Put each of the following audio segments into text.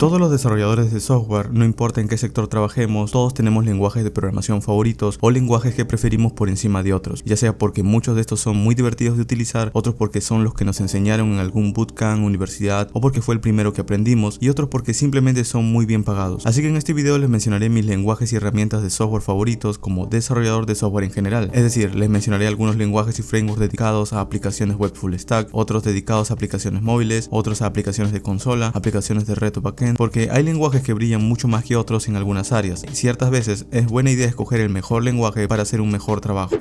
Todos los desarrolladores de software, no importa en qué sector trabajemos, todos tenemos lenguajes de programación favoritos o lenguajes que preferimos por encima de otros, ya sea porque muchos de estos son muy divertidos de utilizar, otros porque son los que nos enseñaron en algún bootcamp, universidad, o porque fue el primero que aprendimos, y otros porque simplemente son muy bien pagados. Así que en este video les mencionaré mis lenguajes y herramientas de software favoritos como desarrollador de software en general, es decir, les mencionaré algunos lenguajes y frameworks dedicados a aplicaciones web full stack, otros dedicados a aplicaciones móviles, otros a aplicaciones de consola, aplicaciones de red o backend, porque hay lenguajes que brillan mucho más que otros en algunas áreas. Ciertas veces es buena idea escoger el mejor lenguaje para hacer un mejor trabajo.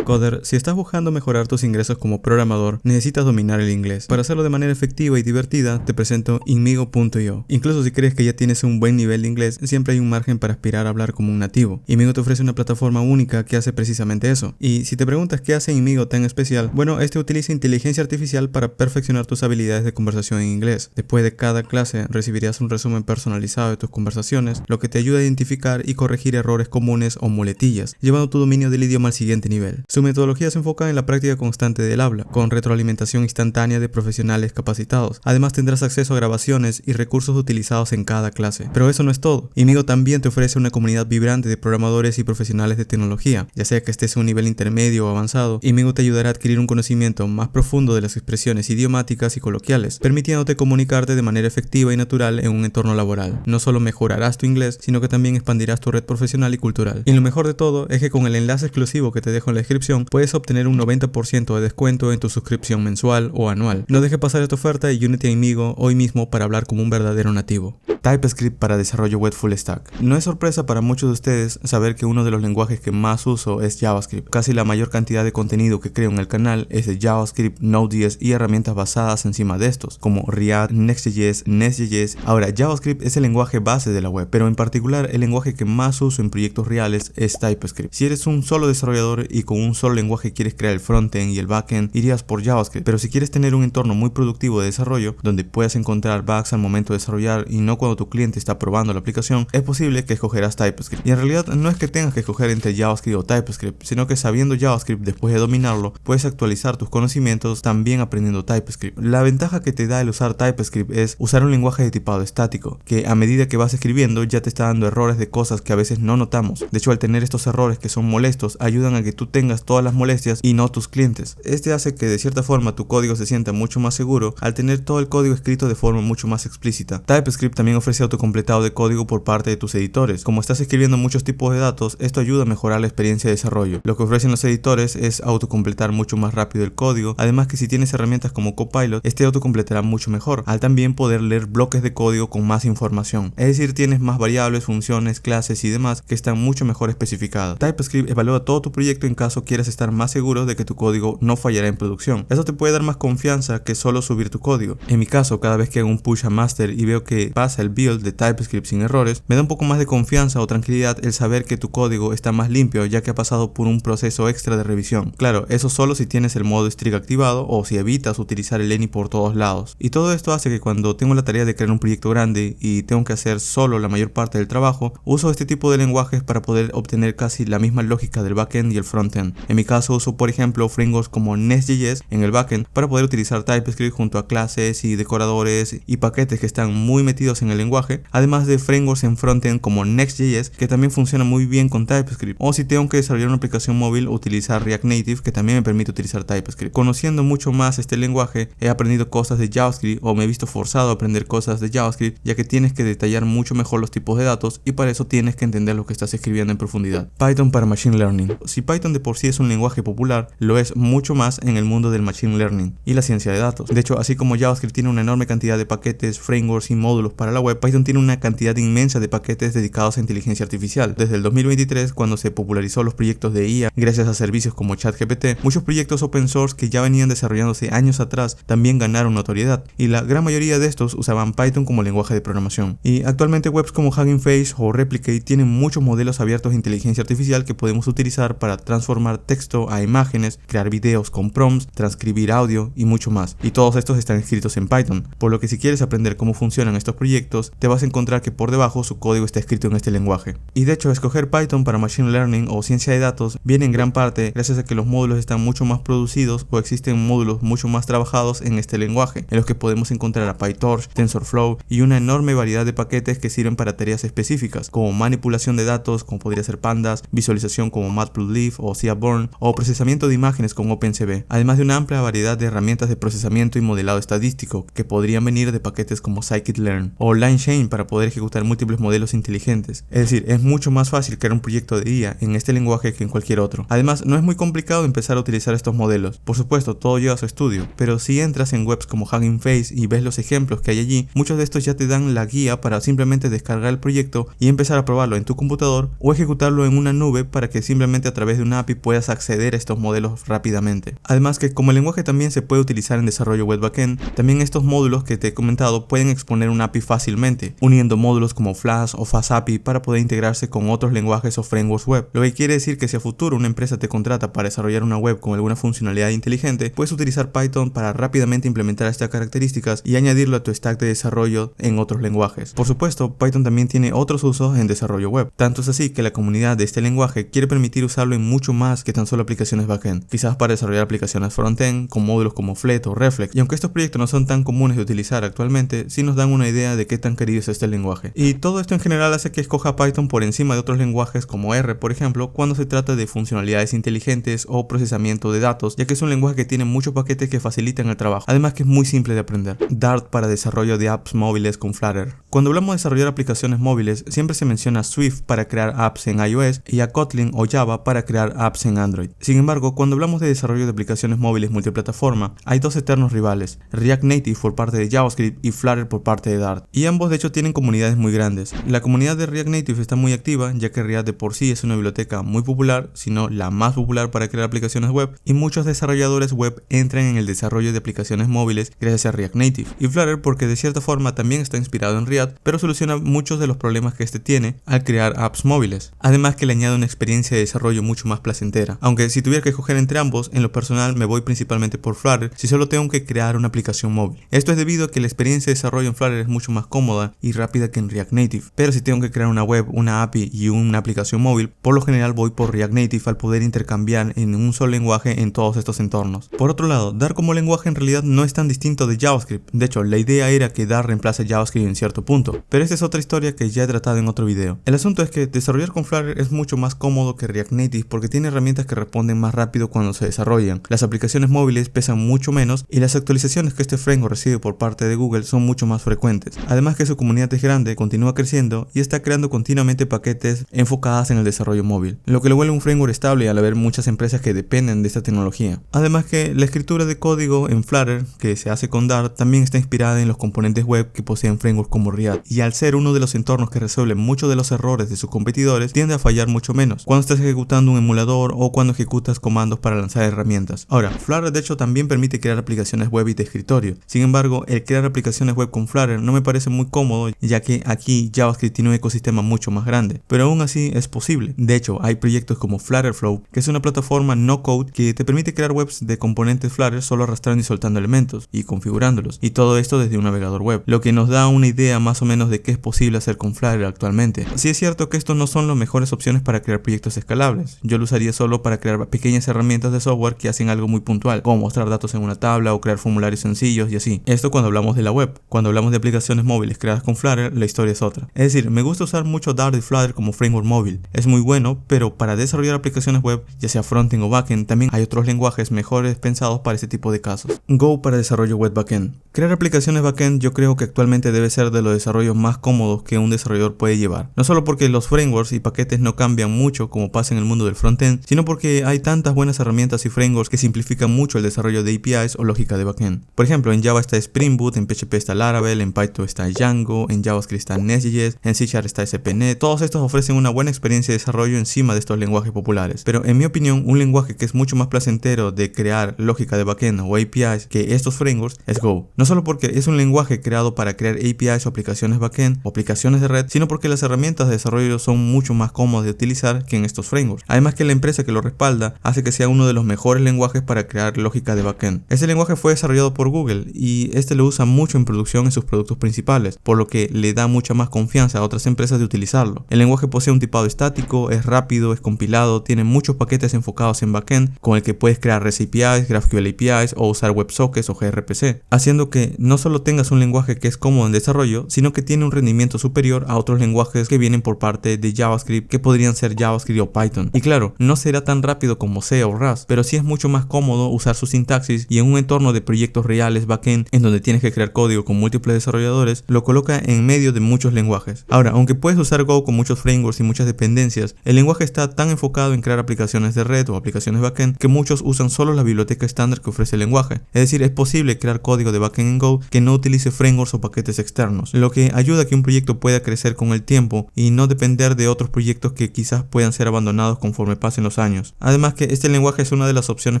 Coder, si estás buscando mejorar tus ingresos como programador, necesitas dominar el inglés. Para hacerlo de manera efectiva y divertida, te presento Inmigo.io. Incluso si crees que ya tienes un buen nivel de inglés, siempre hay un margen para aspirar a hablar como un nativo. Inmigo te ofrece una plataforma única que hace precisamente eso. Y si te preguntas qué hace Inmigo tan especial, bueno, este utiliza inteligencia artificial para perfeccionar tus habilidades de conversación en inglés. Después de cada clase, recibirás un resumen personalizado de tus conversaciones, lo que te ayuda a identificar y corregir errores comunes o muletillas, llevando tu dominio del idioma al siguiente nivel. Su metodología se enfoca en la práctica constante del habla, con retroalimentación instantánea de profesionales capacitados. Además tendrás acceso a grabaciones y recursos utilizados en cada clase. Pero eso no es todo. Inmigo también te ofrece una comunidad vibrante de programadores y profesionales de tecnología. Ya sea que estés en un nivel intermedio o avanzado, Inmigo te ayudará a adquirir un conocimiento más profundo de las expresiones idiomáticas y coloquiales, permitiéndote comunicarte de manera efectiva y natural en un entorno laboral. No solo mejorarás tu inglés, sino que también expandirás tu red profesional y cultural. Y lo mejor de todo es que con el enlace exclusivo que te dejo en la descripción, puedes obtener un 90% de descuento en tu suscripción mensual o anual. No dejes pasar esta oferta y únete a Inmigo hoy mismo para hablar como un verdadero nativo. TypeScript para desarrollo web full stack. No es sorpresa para muchos de ustedes saber que uno de los lenguajes que más uso es JavaScript. Casi la mayor cantidad de contenido que creo en el canal es de JavaScript, Node.js y herramientas basadas encima de estos, como React, Next.js, Nest.js. Ahora, JavaScript es el lenguaje base de la web, pero en particular el lenguaje que más uso en proyectos reales es TypeScript. Si eres un solo desarrollador y con un solo lenguaje quieres crear el frontend y el backend, irías por JavaScript. Pero si quieres tener un entorno muy productivo de desarrollo, donde puedas encontrar bugs al momento de desarrollar y no cuando tu cliente está probando la aplicación, es posible que escogerás TypeScript. Y en realidad no es que tengas que escoger entre JavaScript o TypeScript, sino que sabiendo JavaScript después de dominarlo, puedes actualizar tus conocimientos también aprendiendo TypeScript. La ventaja que te da el usar TypeScript es usar un lenguaje de tipado estático, que a medida que vas escribiendo ya te está dando errores de cosas que a veces no notamos. De hecho, al tener estos errores que son molestos, ayudan a que tú tengas todas las molestias y no tus clientes. Este hace que de cierta forma tu código se sienta mucho más seguro al tener todo el código escrito de forma mucho más explícita. TypeScript también ofrece autocompletado de código por parte de tus editores. Como estás escribiendo muchos tipos de datos, esto ayuda a mejorar la experiencia de desarrollo. Lo que ofrecen los editores es autocompletar mucho más rápido el código, además que si tienes herramientas como Copilot, este autocompletará mucho mejor, al también poder leer bloques de código con más información. Es decir, tienes más variables, funciones, clases y demás que están mucho mejor especificadas. TypeScript evalúa todo tu proyecto en caso quieras estar más seguro de que tu código no fallará en producción. Eso te puede dar más confianza que solo subir tu código. En mi caso, cada vez que hago un push a master y veo que pasa el build de TypeScript sin errores, me da un poco más de confianza o tranquilidad el saber que tu código está más limpio ya que ha pasado por un proceso extra de revisión. Claro, eso solo si tienes el modo strict activado o si evitas utilizar el any por todos lados. Y todo esto hace que cuando tengo la tarea de crear un proyecto grande y tengo que hacer solo la mayor parte del trabajo, uso este tipo de lenguajes para poder obtener casi la misma lógica del backend y el frontend. En mi caso uso por ejemplo frameworks como Nest.js en el backend para poder utilizar TypeScript junto a clases y decoradores y paquetes que están muy metidos en el lenguaje, además de frameworks en frontend como Next.js que también funciona muy bien con TypeScript, o si tengo que desarrollar una aplicación móvil utilizar React Native que también me permite utilizar TypeScript. Conociendo mucho más este lenguaje he aprendido cosas de JavaScript o me he visto forzado a aprender cosas de JavaScript ya que tienes que detallar mucho mejor los tipos de datos y para eso tienes que entender lo que estás escribiendo en profundidad. Python para Machine Learning. Si Python de por sí es un lenguaje popular, lo es mucho más en el mundo del Machine Learning y la ciencia de datos. De hecho, así como JavaScript tiene una enorme cantidad de paquetes, frameworks y módulos para la web, Python tiene una cantidad inmensa de paquetes dedicados a inteligencia artificial. Desde el 2023, cuando se popularizó los proyectos de IA gracias a servicios como ChatGPT, muchos proyectos open source que ya venían desarrollándose años atrás también ganaron notoriedad y la gran mayoría de estos usaban Python como lenguaje de programación. Y actualmente webs como Hugging Face o Replicate tienen muchos modelos abiertos de inteligencia artificial que podemos utilizar para transformar texto a imágenes, crear videos con prompts, transcribir audio y mucho más. Y todos estos están escritos en Python, por lo que si quieres aprender cómo funcionan estos proyectos, proyectos, te vas a encontrar que por debajo su código está escrito en este lenguaje. Y de hecho, escoger Python para Machine Learning o ciencia de datos viene en gran parte gracias a que los módulos están mucho más producidos o existen módulos mucho más trabajados en este lenguaje, en los que podemos encontrar a PyTorch, TensorFlow y una enorme variedad de paquetes que sirven para tareas específicas, como manipulación de datos, como podría ser Pandas, visualización como Matplotlib o Seaborn, o procesamiento de imágenes con OpenCV, además de una amplia variedad de herramientas de procesamiento y modelado estadístico, que podrían venir de paquetes como Scikit-learn o LangChain para poder ejecutar múltiples modelos inteligentes. Es decir, es mucho más fácil crear un proyecto de IA en este lenguaje que en cualquier otro. Además, no es muy complicado empezar a utilizar estos modelos. Por supuesto, todo lleva su estudio, pero si entras en webs como Hugging Face y ves los ejemplos que hay allí, muchos de estos ya te dan la guía para simplemente descargar el proyecto y empezar a probarlo en tu computador o ejecutarlo en una nube para que simplemente a través de una API puedas acceder a estos modelos rápidamente. Además que como el lenguaje también se puede utilizar en desarrollo web backend, también estos módulos que te he comentado pueden exponer una API fácilmente, uniendo módulos como Flash o FastAPI para poder integrarse con otros lenguajes o frameworks web. Lo que quiere decir que si a futuro una empresa te contrata para desarrollar una web con alguna funcionalidad inteligente, puedes utilizar Python para rápidamente implementar estas características y añadirlo a tu stack de desarrollo en otros lenguajes. Por supuesto, Python también tiene otros usos en desarrollo web. Tanto es así que la comunidad de este lenguaje quiere permitir usarlo en mucho más que tan solo aplicaciones backend, quizás para desarrollar aplicaciones frontend con módulos como Flet o Reflex. Y aunque estos proyectos no son tan comunes de utilizar actualmente, sí nos dan una idea de qué tan querido es este lenguaje. Y todo esto en general hace que escoja Python por encima de otros lenguajes como R, por ejemplo, cuando se trata de funcionalidades inteligentes o procesamiento de datos, ya que es un lenguaje que tiene muchos paquetes que facilitan el trabajo, además que es muy simple de aprender. Dart para desarrollo de apps móviles con Flutter. Cuando hablamos de desarrollar aplicaciones móviles, siempre se menciona Swift para crear apps en iOS y a Kotlin o Java para crear apps en Android. Sin embargo, cuando hablamos de desarrollo de aplicaciones móviles multiplataforma, hay dos eternos rivales, React Native por parte de JavaScript y Flutter por parte de Dart. Y ambos de hecho tienen comunidades muy grandes. La comunidad de React Native está muy activa, ya que React de por sí es una biblioteca muy popular, si no la más popular para crear aplicaciones web, y muchos desarrolladores web entran en el desarrollo de aplicaciones móviles gracias a React Native. Y Flutter porque de cierta forma también está inspirado en React, pero soluciona muchos de los problemas que este tiene al crear apps móviles. Además que le añade una experiencia de desarrollo mucho más placentera. Aunque si tuviera que escoger entre ambos, en lo personal me voy principalmente por Flutter si solo tengo que crear una aplicación móvil. Esto es debido a que la experiencia de desarrollo en Flutter es mucho más cómoda y rápida que en React Native. Pero si tengo que crear una web, una API y una aplicación móvil, por lo general voy por React Native al poder intercambiar en un solo lenguaje en todos estos entornos. Por otro lado, Dart como lenguaje en realidad no es tan distinto de JavaScript. De hecho, la idea era que Dart reemplace JavaScript en cierto punto, pero esta es otra historia que ya he tratado en otro video. El asunto es que desarrollar con Flutter es mucho más cómodo que React Native porque tiene herramientas que responden más rápido cuando se desarrollan. Las aplicaciones móviles pesan mucho menos y las actualizaciones que este framework recibe por parte de Google son mucho más frecuentes. Además que su comunidad es grande, continúa creciendo y está creando continuamente paquetes enfocadas en el desarrollo móvil, lo que lo vuelve un framework estable al haber muchas empresas que dependen de esta tecnología. Además que la escritura de código en Flutter que se hace con Dart también está inspirada en los componentes web que poseen frameworks como React, y al ser uno de los entornos que resuelven muchos de los errores de sus competidores, tiende a fallar mucho menos cuando estás ejecutando un emulador o cuando ejecutas comandos para lanzar herramientas. Ahora, Flutter de hecho también permite crear aplicaciones web y de escritorio. Sin embargo, el crear aplicaciones web con Flutter no me parece muy cómodo, ya que aquí JavaScript tiene un ecosistema mucho más grande, pero aún así es posible. De hecho, hay proyectos como Flutterflow, que es una plataforma no code que te permite crear webs de componentes Flutter solo arrastrando y soltando elementos y configurándolos, y todo esto desde un navegador web, lo que nos da una idea más o menos de qué es posible hacer con Flutter actualmente. Sí es cierto que estos no son las mejores opciones para crear proyectos escalables. Yo lo usaría solo para crear pequeñas herramientas de software que hacen algo muy puntual, como mostrar datos en una tabla o crear formularios sencillos y así. Esto cuando hablamos de la web. Cuando hablamos de aplicaciones móviles creadas con Flutter, la historia es otra. Es decir, me gusta usar mucho Dart y Flutter como framework móvil. Es muy bueno, pero para desarrollar aplicaciones web, ya sea frontend o backend, también hay otros lenguajes mejores pensados para este tipo de casos. Go para desarrollo web backend. Crear aplicaciones backend yo creo que actualmente debe ser de los desarrollos más cómodos que un desarrollador puede llevar. No solo porque los frameworks y paquetes no cambian mucho como pasa en el mundo del frontend, sino porque hay tantas buenas herramientas y frameworks que simplifican mucho el desarrollo de APIs o lógica de backend. Por ejemplo, en Java está Spring Boot, en PHP está Laravel, en Python está Django, en JavaScript está Nest.js, en C# está SPNet. Todos estos ofrecen una buena experiencia de desarrollo encima de estos lenguajes populares. Pero en mi opinión, un lenguaje que es mucho más placentero de crear lógica de backend o APIs que estos frameworks es Go. No solo porque es un lenguaje creado para crear APIs o aplicaciones aplicaciones backend o aplicaciones de red, sino porque las herramientas de desarrollo son mucho más cómodas de utilizar que en estos frameworks. Además que la empresa que lo respalda hace que sea uno de los mejores lenguajes para crear lógica de backend. Este lenguaje fue desarrollado por Google y este lo usa mucho en producción en sus productos principales, por lo que le da mucha más confianza a otras empresas de utilizarlo. El lenguaje posee un tipado estático, es rápido, es compilado, tiene muchos paquetes enfocados en backend con el que puedes crear REST APIs, GraphQL APIs o usar WebSockets o gRPC, haciendo que no solo tengas un lenguaje que es cómodo en desarrollo, sino que tiene un rendimiento superior a otros lenguajes que vienen por parte de JavaScript, que podrían ser JavaScript o Python. Y claro, no será tan rápido como C o Rust, pero sí es mucho más cómodo usar su sintaxis, y en un entorno de proyectos reales backend en donde tienes que crear código con múltiples desarrolladores, lo coloca en medio de muchos lenguajes. Ahora, aunque puedes usar Go con muchos frameworks y muchas dependencias, el lenguaje está tan enfocado en crear aplicaciones de red o aplicaciones backend que muchos usan solo la biblioteca estándar que ofrece el lenguaje. Es decir, es posible crear código de backend en Go que no utilice frameworks o paquetes externos, lo que ayuda a que un proyecto pueda crecer con el tiempo y no depender de otros proyectos que quizás puedan ser abandonados conforme pasen los años. Además que este lenguaje es una de las opciones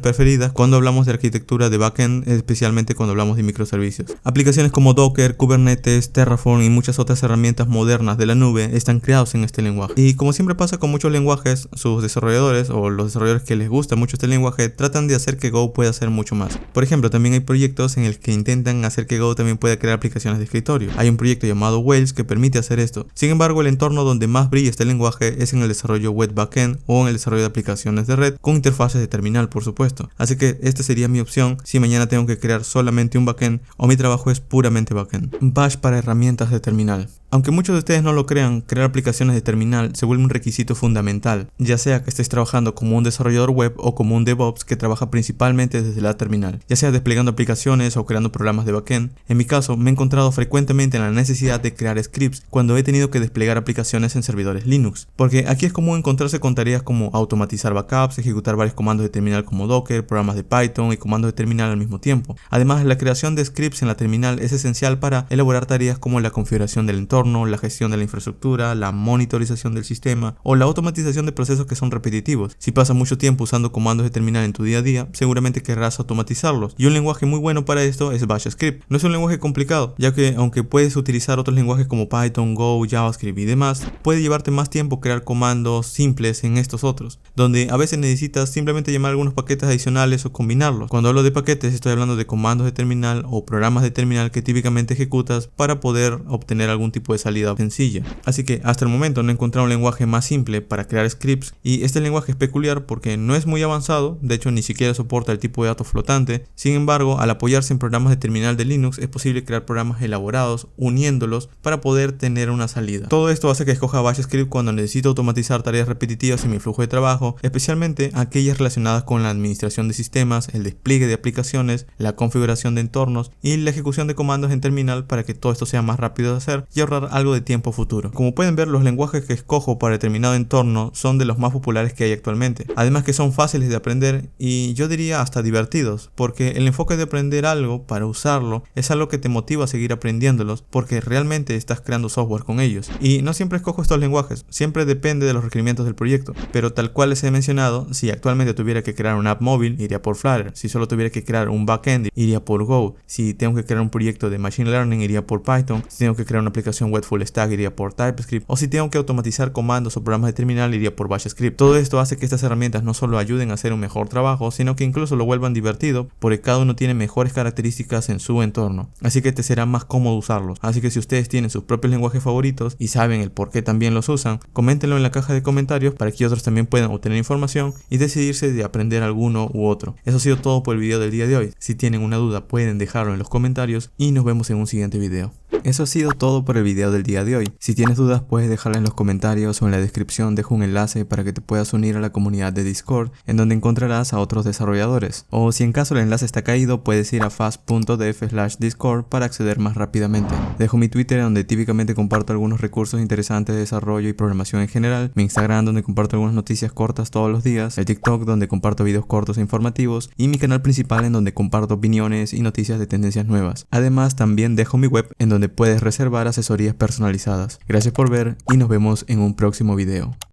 preferidas cuando hablamos de arquitectura de backend, especialmente cuando hablamos de microservicios. Aplicaciones como Docker, Kubernetes, Terraform y muchas otras herramientas modernas de la nube están creados en este lenguaje. Y como siempre pasa con muchos lenguajes, sus desarrolladores o los desarrolladores que les gusta mucho este lenguaje tratan de hacer que Go pueda hacer mucho más. Por ejemplo, también hay proyectos en el que intentan hacer que Go también pueda crear aplicaciones de escritorio. Hay un proyecto llamado Wales que permite hacer esto. Sin embargo, el entorno donde más brilla este lenguaje es en el desarrollo web backend o en el desarrollo de aplicaciones de red con interfaces de terminal, por supuesto. Así que esta sería mi opción si mañana tengo que crear solamente un backend o mi trabajo es puramente backend. Bash para herramientas de terminal. Aunque muchos de ustedes no lo crean, crear aplicaciones de terminal se vuelve un requisito fundamental, ya sea que estés trabajando como un desarrollador web o como un DevOps que trabaja principalmente desde la terminal, ya sea desplegando aplicaciones o creando programas de backend. En mi caso, me he encontrado frecuentemente en la necesidad de crear scripts cuando he tenido que desplegar aplicaciones en servidores Linux, porque aquí es común encontrarse con tareas como automatizar backups, ejecutar varios comandos de terminal como Docker, programas de Python y comandos de terminal al mismo tiempo. Además, la creación de scripts en la terminal es esencial para elaborar tareas como la configuración del entorno, la gestión de la infraestructura, la monitorización del sistema o la automatización de procesos que son repetitivos. Si pasas mucho tiempo usando comandos de terminal en tu día a día, seguramente querrás automatizarlos. Y un lenguaje muy bueno para esto es Bash Script. No es un lenguaje complicado, ya que aunque puedes utilizar otros lenguajes como Python, Go, JavaScript y demás, puede llevarte más tiempo crear comandos simples en estos otros, donde a veces necesitas simplemente llamar algunos paquetes adicionales o combinarlos. Cuando hablo de paquetes estoy hablando de comandos de terminal o programas de terminal que típicamente ejecutas para poder obtener algún tipo de salida sencilla. Así que hasta el momento no he encontrado un lenguaje más simple para crear scripts, y este lenguaje es peculiar porque no es muy avanzado, de hecho ni siquiera soporta el tipo de datos flotante. Sin embargo, al apoyarse en programas de terminal de Linux es posible crear programas elaborados uniéndolos para poder tener una salida. Todo esto hace que escoja Bash Script cuando necesito automatizar tareas repetitivas en mi flujo de trabajo, especialmente aquellas relacionadas con la administración de sistemas, el despliegue de aplicaciones, la configuración de entornos y la ejecución de comandos en terminal para que todo esto sea más rápido de hacer y ahorrar algo de tiempo futuro. Como pueden ver, los lenguajes que escojo para determinado entorno son de los más populares que hay actualmente. Además que son fáciles de aprender y yo diría hasta divertidos, porque el enfoque de aprender algo para usarlo es algo que te motiva a seguir aprendiéndolos porque realmente estás creando software con ellos. Y no siempre escojo estos lenguajes, siempre depende de los requerimientos del proyecto, pero tal cual les he mencionado, si actualmente tuviera que crear una app móvil, iría por Flutter. Si solo tuviera que crear un backend, iría por Go. Si tengo que crear un proyecto de Machine Learning, iría por Python. Si tengo que crear una aplicación web full stack, iría por TypeScript. O si tengo que automatizar comandos o programas de terminal, iría por Bash Script. Todo esto hace que estas herramientas no solo ayuden a hacer un mejor trabajo, sino que incluso lo vuelvan divertido, porque cada uno tiene mejores características en su entorno. Así que te será más cómodo usarlos. Así que si ustedes tienen sus propios lenguajes favoritos y saben el por qué también los usan, coméntenlo en la caja de comentarios para que otros también puedan obtener información y decidirse de aprender alguno u otro. Eso ha sido todo por el video del día de hoy. Si tienen una duda pueden dejarlo en los comentarios y nos vemos en un siguiente video. Eso ha sido todo por el video del día de hoy. Si tienes dudas puedes dejarla en los comentarios o en la descripción dejo un enlace para que te puedas unir a la comunidad de Discord, en donde encontrarás a otros desarrolladores. O si en caso el enlace está caído puedes ir a fast.dev/discord para acceder más rápidamente. Dejo mi Twitter donde típicamente comparto algunos recursos interesantes de desarrollo y programación en general, mi Instagram donde comparto algunas noticias cortas todos los días, el TikTok donde comparto videos cortos e informativos y mi canal principal en donde comparto opiniones y noticias de tendencias nuevas. Además también dejo mi web en donde puedes reservar asesorías personalizadas. Gracias por ver y nos vemos en un próximo video.